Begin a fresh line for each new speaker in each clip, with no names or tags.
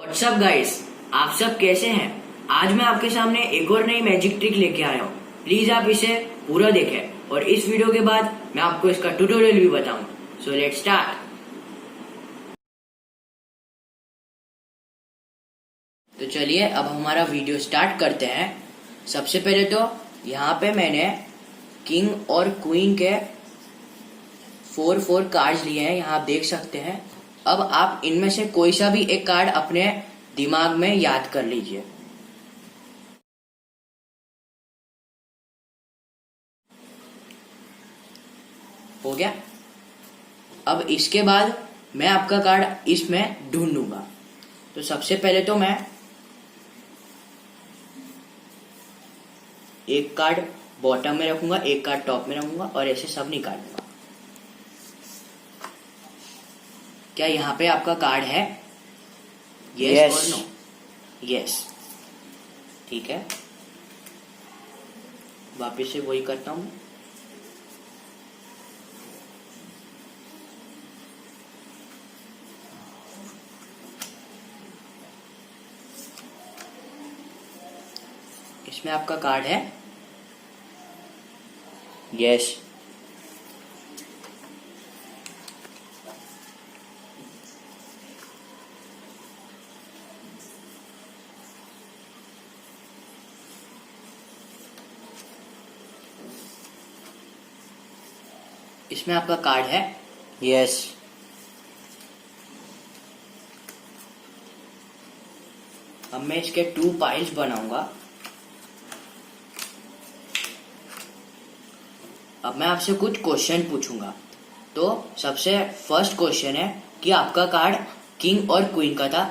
WhatsApp guys, आप सब कैसे हैं। आज मैं आपके सामने एक और नई मैजिक ट्रिक लेके आया हूँ। प्लीज आप इसे पूरा देखें और इस वीडियो के बाद मैं आपको इसका ट्यूटोरियल भी बताऊं। So let's start. तो चलिए अब हमारा वीडियो स्टार्ट करते हैं। सबसे पहले तो यहाँ पे मैंने किंग और क्वीन के 4 कार्ड्स लिए हैं, यहाँ आप देख सकते हैं। अब आप इनमें से कोई सा भी एक कार्ड अपने दिमाग में याद कर लीजिए। हो गया। अब इसके बाद मैं आपका कार्ड इसमें ढूंढूंगा। तो सबसे पहले तो मैं एक कार्ड बॉटम में रखूंगा, एक कार्ड टॉप में रखूंगा और ऐसे सब निकालूंगा। क्या यहाँ पे आपका कार्ड है? यस और नो? यस, ठीक है। वापस से वही करता हूं। इसमें आपका कार्ड है? यस। इसमें आपका कार्ड है? यस। अब मैं इसके 2 पाइल्स बनाऊंगा। अब मैं आपसे कुछ क्वेश्चन पूछूंगा। तो सबसे फर्स्ट क्वेश्चन है कि आपका कार्ड किंग और क्वीन का था।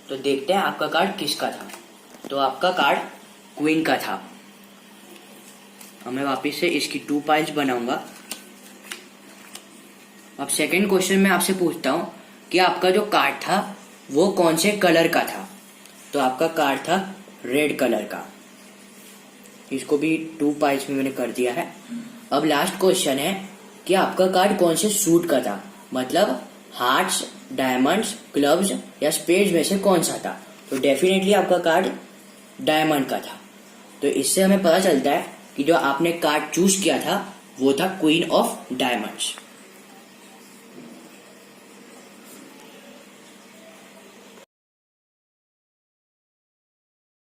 तो देखते हैं आपका कार्ड किसका था। तो आपका कार्ड क्वीन का था। अब मैं वापस से इसकी 2 पाइल्स बनाऊंगा। अब सेकंड क्वेश्चन मैं आपसे पूछता हूं कि आपका जो कार्ड था वो कौन से कलर का था। तो आपका कार्ड था रेड कलर का। इसको भी 2 पाइल्स में मैंने कर दिया है। अब लास्ट क्वेश्चन है कि आपका कार्ड कौन से सूट का था, मतलब हार्ट्स, डायमंड्स, क्लब्स या स्पेड्स में से कौन सा था। तो डेफिनेटली आपका कार्ड डायमंड का था। तो इससे हमें पता चलता है कि जो आपने कार्ड चूज किया था वो था क्वीन ऑफ डायमंड्स।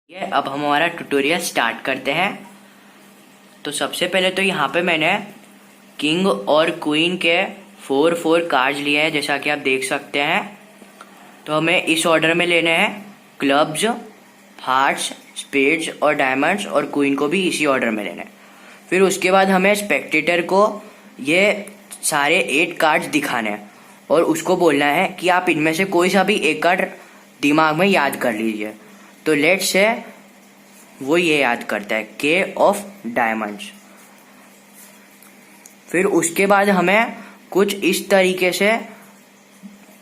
अब हम हमारा ट्यूटोरियल स्टार्ट करते हैं। तो सबसे पहले तो यहाँ पे मैंने किंग और क्वीन के 4 कार्ड्स लिए हैं, जैसा कि आप देख सकते हैं। तो हमें इस ऑर्डर में लेने हैं क्लब्स, हार्ट्स, स्पेड्स और डायमंड्स, और क्वीन को भी इसी ऑर्डर में लेना है। फिर उसके बाद हमें स्पेक्टेटर को ये सारे 8 कार्ड्स दिखाने हैं और उसको बोलना है कि आप इनमें से कोई सा भी एक कार्ड दिमाग में याद कर लीजिए। तो लेट्स से वो ये याद करता है के ऑफ डायमंड्स। फिर उसके बाद हमें कुछ इस तरीके से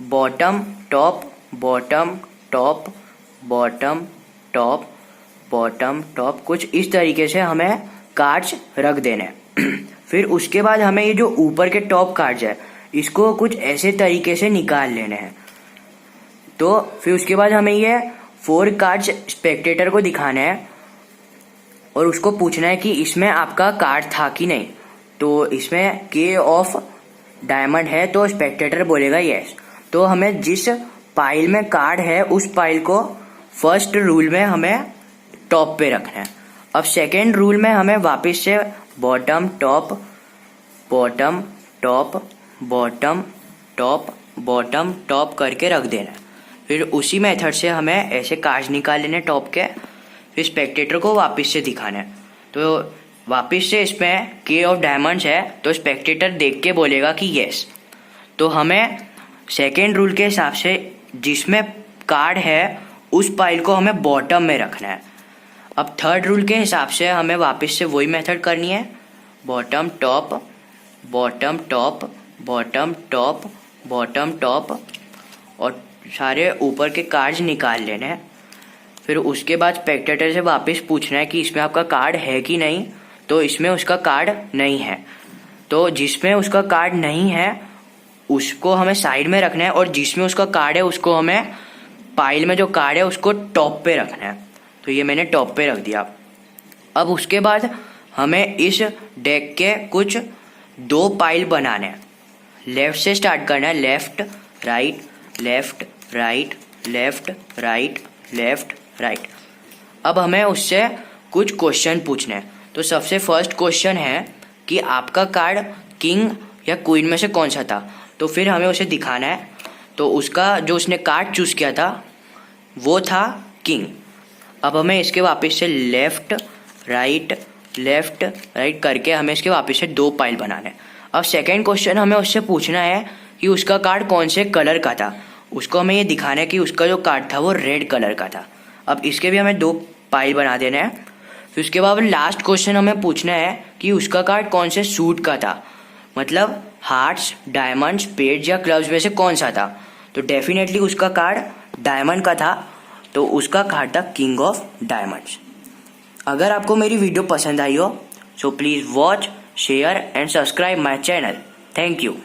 bottom top bottom top bottom top bottom top कुछ इस तरीके से हमें कार्ड्स रख देने हैं। फिर उसके बाद हमें ये जो ऊपर के टॉप कार्ड्स है इसको कुछ ऐसे तरीके से निकाल लेने हैं। तो फिर उसके बाद हमें ये 4 कार्ड्स स्पेक्टेटर को दिखाने हैं और उसको पूछना है कि इसमें आपका कार्ड था कि नहीं। तो इसमें के ऑफ डायमंड है तो स्पेक्टेटर बोलेगा यस। तो हमें जिस पाइल में कार्ड है उस पाइल को फर्स्ट रूल में हमें टॉप पे रखना है। अब सेकेंड रूल में हमें वापस से bottom top bottom top bottom top bottom top करके रख देना है। फिर उसी मेथड से हमें ऐसे कार्ड्स निकाल लेने टॉप के। फिर स्पेक्टेटर को वापस से दिखाना है। तो वापस से इसमें के ऑफ डायमंड्स है तो स्पेक्टेटर देख के बोलेगा कि यस। तो हमें सेकेंड रूल के हिसाब से जिसमें कार्ड है उस पाइल को हमें बॉटम में रखना है। अब थर्ड रूल के हिसाब से हमें वापस से वही मेथड करनी है, bottom top bottom top bottom top bottom top, और सारे ऊपर के कार्ड्स निकाल लेने हैं। फिर उसके बाद स्पेक्टेटर से वापस पूछना है कि इसमें आपका कार्ड है कि नहीं। तो इसमें उसका कार्ड नहीं है। तो जिसमें उसका कार्ड नहीं है उसको हमें साइड में रखना है और जिसमें उसका कार्ड है उसको हमें पाइल में जो कार्ड है उसको टॉप पे रखना है, तो ये मैंने टॉप पे रख दिया। अब उसके बाद हमें इस डेक के कुछ 2 पाइल बनाने हैं। लेफ्ट से स्टार्ट करना है, left right left right left right left right. अब हमें उससे कुछ क्वेश्चन पूछने हैं। तो सबसे फर्स्ट क्वेश्चन है कि आपका कार्ड किंग या क्वीन में से कौन सा था, तो फिर हमें उसे दिखाना है। तो उसका जो उसने कार्ड चूज किया था वो था किंग। अब हमें इसके वापस से लेफ्ट राइट करके हमें इसके वापस से 2 पाइल बनाने हैं। अब सेकंड क्वेश्चन हमें उससे पूछना है कि उसका कार्ड कौन से कलर का था। उसको हमें ये दिखाना है कि उसका जो कार्ड था वो रेड कलर का था। अब इसके भी हमें 2 पाइल बना देने हैं। फिर उसके बाद लास्ट क्वेश्चन हमें पूछना है कि उसका कार्ड कौन से सूट का था, मतलब हार्ट्स, डायमंड्स, पेड्स या क्लब्स में से कौन सा था। तो डेफिनेटली उसका कार्ड डायमंड का था, तो उसका कार्ड था किंग ऑफ डायमंड्स। अगर आपको मेरी वीडियो पसंद आई हो so please watch, share and subscribe my channel. Thank you.